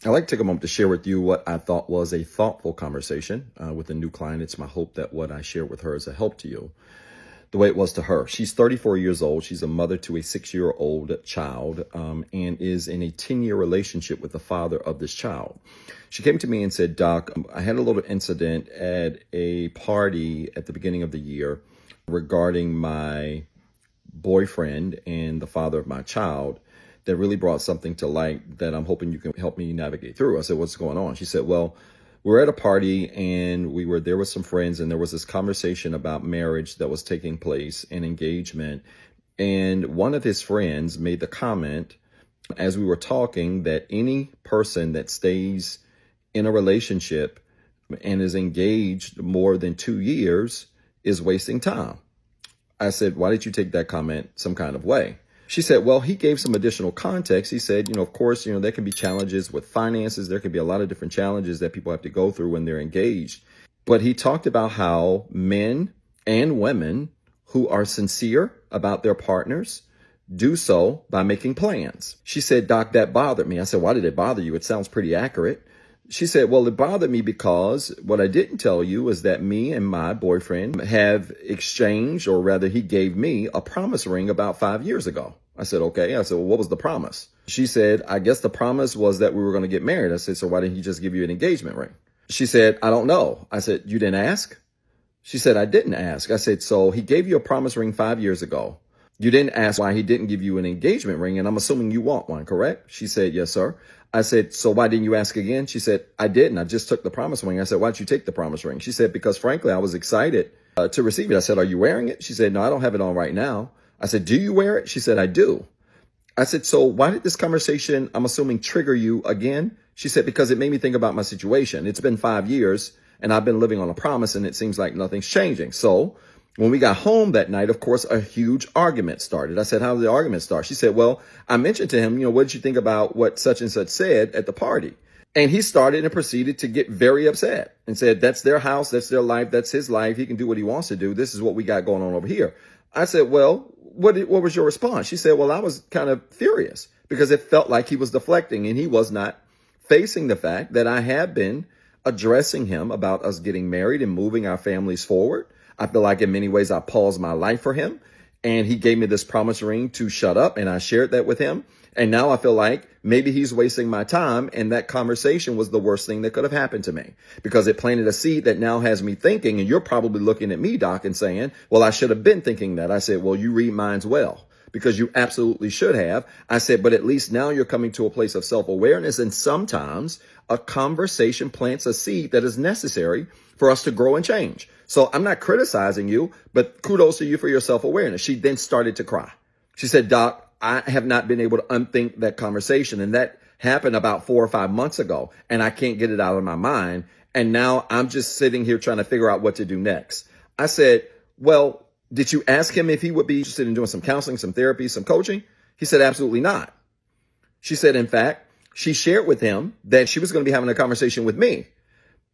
I'd like to take a moment to share with you what I thought was a thoughtful conversation with a new client. It's my hope that what I share with her is a help to you, the way it was to her. She's 34 years old. She's a mother to a 6-year-old child and is in a 10-year relationship with the father of this child. She came to me and said, Doc, I had a little incident at a party at the beginning of the year regarding my boyfriend and the father of my child that really brought something to light that I'm hoping you can help me navigate through. I said, what's going on? She said, well, we're at a party and we were there with some friends, and there was this conversation about marriage that was taking place and engagement. And one of his friends made the comment as we were talking that any person that stays in a relationship and is engaged more than 2 years is wasting time. I said, why did you take that comment some kind of way? She said, well, he gave some additional context. He said, of course, there can be challenges with finances. There can be a lot of different challenges that people have to go through when they're engaged. But he talked about how men and women who are sincere about their partners do so by making plans. She said, Doc, that bothered me. I said, why did it bother you? It sounds pretty accurate. She said, well, it bothered me because what I didn't tell you is that me and my boyfriend have exchanged, or rather he gave me a promise ring about 5 years ago. I said, okay. I said, well, what was the promise? She said, I guess the promise was that we were going to get married. I said, so why didn't he just give you an engagement ring? She said, I don't know. I said, you didn't ask? She said, I didn't ask. I said, so he gave you a promise ring 5 years ago. You didn't ask why he didn't give you an engagement ring, and I'm assuming you want one, correct? She said, yes, sir. I said, so why didn't you ask again? She said, I didn't. I just took the promise ring. I said, why'd you take the promise ring? She said, because frankly, I was excited to receive it. I said, are you wearing it? She said, no, I don't have it on right now. I said, do you wear it? She said, I do. I said, so why did this conversation, I'm assuming, trigger you again? She said, because it made me think about my situation. It's been 5 years and I've been living on a promise and it seems like nothing's changing. So when we got home that night, of course, a huge argument started. I said, how did the argument start? She said, well, I mentioned to him, what did you think about what such and such said at the party? And he started and proceeded to get very upset and said, that's their house. That's their life. That's his life. He can do what he wants to do. This is what we got going on over here. I said, well, what was your response? She said, well, I was kind of furious because it felt like he was deflecting and he was not facing the fact that I had been addressing him about us getting married and moving our families forward. I feel like in many ways I paused my life for him, and he gave me this promise ring to shut up, and I shared that with him. And now I feel like maybe he's wasting my time, and that conversation was the worst thing that could have happened to me because it planted a seed that now has me thinking, and you're probably looking at me, Doc, and saying, well, I should have been thinking that. I said, well, you read minds well because you absolutely should have. I said, but at least now you're coming to a place of self-awareness, and sometimes a conversation plants a seed that is necessary for us to grow and change. So I'm not criticizing you, but kudos to you for your self-awareness. She then started to cry. She said, Doc, I have not been able to unthink that conversation. And that happened about 4 or 5 months ago, and I can't get it out of my mind. And now I'm just sitting here trying to figure out what to do next. I said, well, did you ask him if he would be interested in doing some counseling, some therapy, some coaching? He said, absolutely not. She said, in fact, she shared with him that she was going to be having a conversation with me.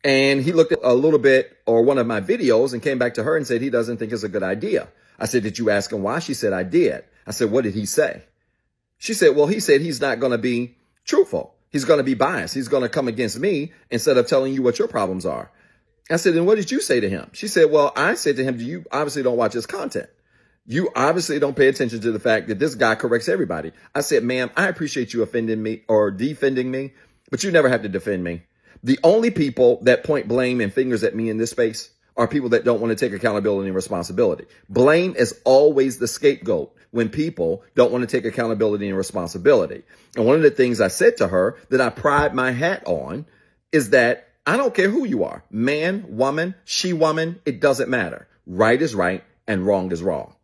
And he looked at a little bit or one of my videos and came back to her and said he doesn't think it's a good idea. I said, did you ask him why? She said, I did. I said, what did he say? She said, well, he said he's not going to be truthful. He's going to be biased. He's going to come against me instead of telling you what your problems are. I said, and what did you say to him? She said, well, I said to him, you obviously don't watch his content. You obviously don't pay attention to the fact that this guy corrects everybody. I said, ma'am, I appreciate you offending me or defending me, but you never have to defend me. The only people that point blame and fingers at me in this space are people that don't want to take accountability and responsibility. Blame is always the scapegoat when people don't want to take accountability and responsibility. And one of the things I said to her that I pride my hat on is that I don't care who you are, man, woman, she, woman, it doesn't matter. Right is right and wrong is wrong.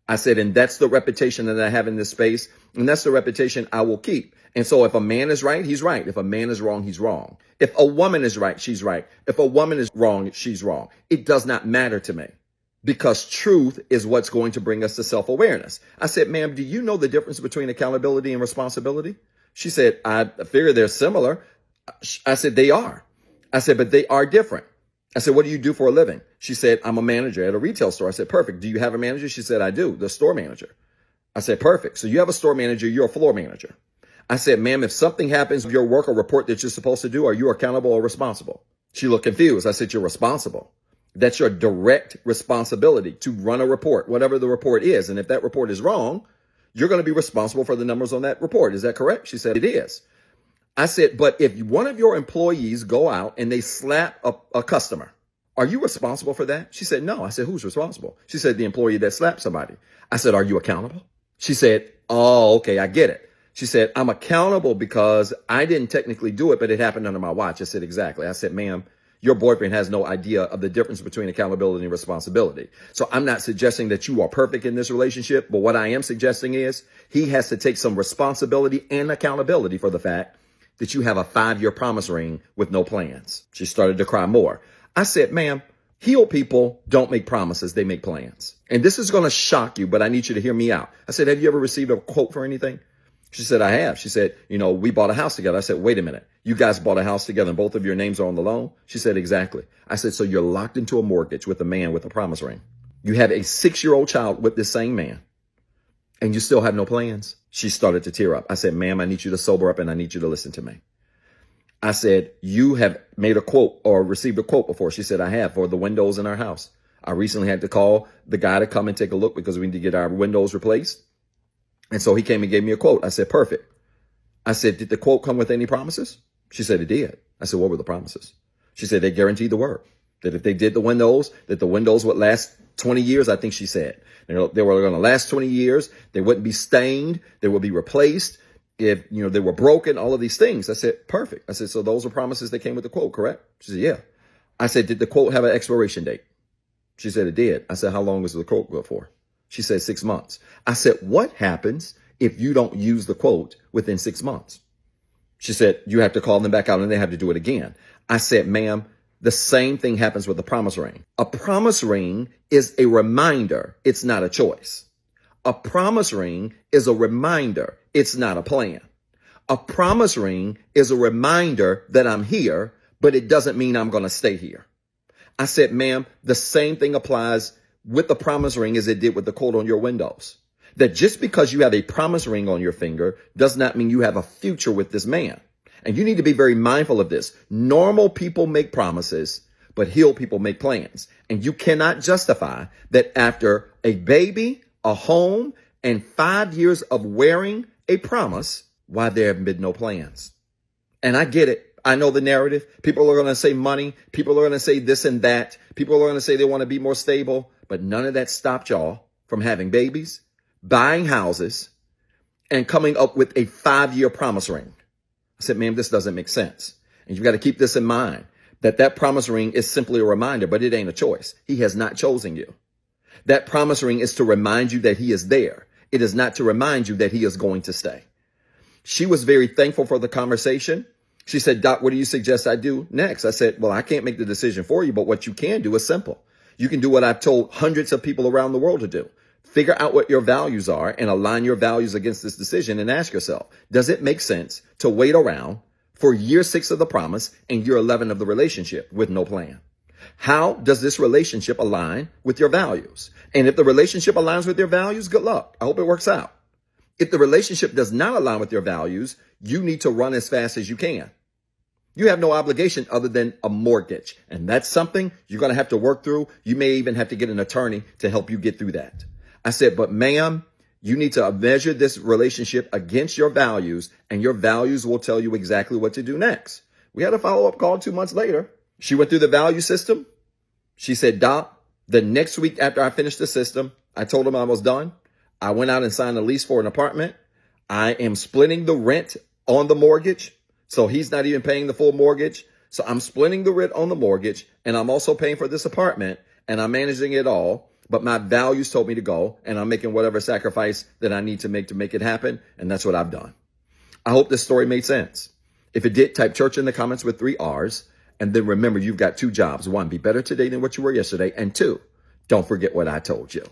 I said, and that's the reputation that I have in this space. And that's the reputation I will keep. And so if a man is right, he's right. If a man is wrong, he's wrong. If a woman is right, she's right. If a woman is wrong, she's wrong. It does not matter to me because truth is what's going to bring us to self-awareness. I said, ma'am, do you know the difference between accountability and responsibility? She said, I figure they're similar. I said, they are. I said, but they are different. I said, what do you do for a living? She said, I'm a manager at a retail store. I said, perfect. Do you have a manager? She said, I do. The store manager. I said, perfect. So you have a store manager. You're a floor manager. I said, ma'am, if something happens with your work or report that you're supposed to do, are you accountable or responsible? She looked confused. I said, you're responsible. That's your direct responsibility to run a report, whatever the report is. And if that report is wrong, you're going to be responsible for the numbers on that report. Is that correct? She said, it is. I said, but if one of your employees go out and they slap a customer, are you responsible for that? She said, no. I said, who's responsible? She said, the employee that slapped somebody. I said, are you accountable? She said, oh, okay, I get it. She said, I'm accountable because I didn't technically do it, but it happened under my watch. I said, exactly. I said, ma'am, your boyfriend has no idea of the difference between accountability and responsibility. So I'm not suggesting that you are perfect in this relationship, but what I am suggesting is he has to take some responsibility and accountability for the fact that you have a 5-year promise ring with no plans. She started to cry more. I said, ma'am, healed people don't make promises, they make plans. And this is going to shock you, but I need you to hear me out. I said, have you ever received a quote for anything? She said, I have. She said, we bought a house together. I said, wait a minute. You guys bought a house together and both of your names are on the loan? She said, exactly. I said, so you're locked into a mortgage with a man with a promise ring. You have a 6-year-old child with this same man and you still have no plans. She started to tear up. I said, ma'am, I need you to sober up and I need you to listen to me. I said, you have made a quote or received a quote before. She said, I have, for the windows in our house. I recently had to call the guy to come and take a look because we need to get our windows replaced. And so he came and gave me a quote. I said, perfect. I said, did the quote come with any promises? She said, it did. I said, what were the promises? She said, they guaranteed the work. That if they did the windows, that the windows would last 20 years, I think she said. They were going to last 20 years. They wouldn't be stained. They would be replaced. If, they were broken, all of these things. I said, perfect. I said, so those are promises that came with the quote, correct? She said, yeah. I said, did the quote have an expiration date? She said, it did. I said, how long was the quote good for? She said 6 months. I said, what happens if you don't use the quote within 6 months? She said, you have to call them back out and they have to do it again. I said, ma'am, the same thing happens with a promise ring. A promise ring is a reminder. It's not a choice. A promise ring is a reminder. It's not a plan. A promise ring is a reminder that I'm here, but it doesn't mean I'm going to stay here. I said, ma'am, the same thing applies with the promise ring as it did with the quote on your windows. That just because you have a promise ring on your finger does not mean you have a future with this man. And you need to be very mindful of this. Normal people make promises, but healed people make plans. And you cannot justify that after a baby, a home, and 5 years of wearing a promise, why there have been no plans. And I get it. I know the narrative. People are going to say money. People are going to say this and that. People are going to say they want to be more stable. But none of that stopped y'all from having babies, buying houses, and coming up with a 5-year promise ring. I said, ma'am, this doesn't make sense. And you've got to keep this in mind, that promise ring is simply a reminder, but it ain't a choice. He has not chosen you. That promise ring is to remind you that he is there. It is not to remind you that he is going to stay. She was very thankful for the conversation. She said, Doc, what do you suggest I do next? I said, well, I can't make the decision for you, but what you can do is simple. You can do what I've told hundreds of people around the world to do. Figure out what your values are and align your values against this decision and ask yourself, does it make sense to wait around for year 6 of the promise and year 11 of the relationship with no plan? How does this relationship align with your values? And if the relationship aligns with your values, good luck. I hope it works out. If the relationship does not align with your values, you need to run as fast as you can. You have no obligation other than a mortgage. And that's something you're going to have to work through. You may even have to get an attorney to help you get through that. I said, but ma'am, you need to measure this relationship against your values, and your values will tell you exactly what to do next. We had a follow-up call 2 months later. She went through the value system. She said, Doc, the next week after I finished the system, I told him I was done. I went out and signed a lease for an apartment. I am splitting the rent on the mortgage. So he's not even paying the full mortgage. So I'm splitting the rent on the mortgage, and I'm also paying for this apartment, and I'm managing it all. But my values told me to go, and I'm making whatever sacrifice that I need to make it happen. And that's what I've done. I hope this story made sense. If it did, type church in the comments with 3 R's. And then remember, you've got 2 jobs. 1, be better today than what you were yesterday. And 2, don't forget what I told you.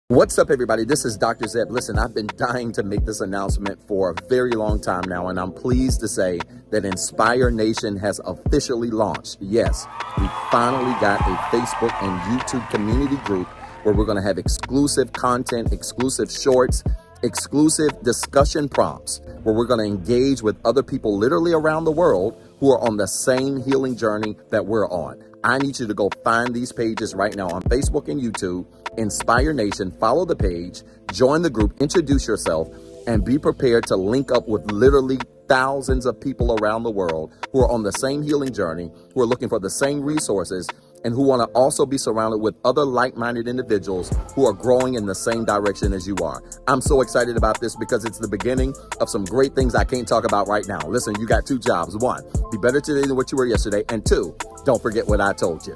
What's up, everybody? This is Dr. Zeb. Listen, I've been dying to make this announcement for a very long time now, and I'm pleased to say that Inspire Nation has officially launched. Yes, we finally got a Facebook and YouTube community group where we're going to have exclusive content, exclusive shorts, exclusive discussion prompts where we're going to engage with other people literally around the world who are on the same healing journey that we're on. I need you to go find these pages right now on Facebook and YouTube. Inspire Nation, follow the page, join the group, introduce yourself, and be prepared to link up with literally thousands of people around the world who are on the same healing journey, who are looking for the same resources, and who want to also be surrounded with other like-minded individuals who are growing in the same direction as you are. I'm so excited about this because it's the beginning of some great things I can't talk about right now. Listen, you got two jobs. One, be better today than what you were yesterday. And two, don't forget what I told you.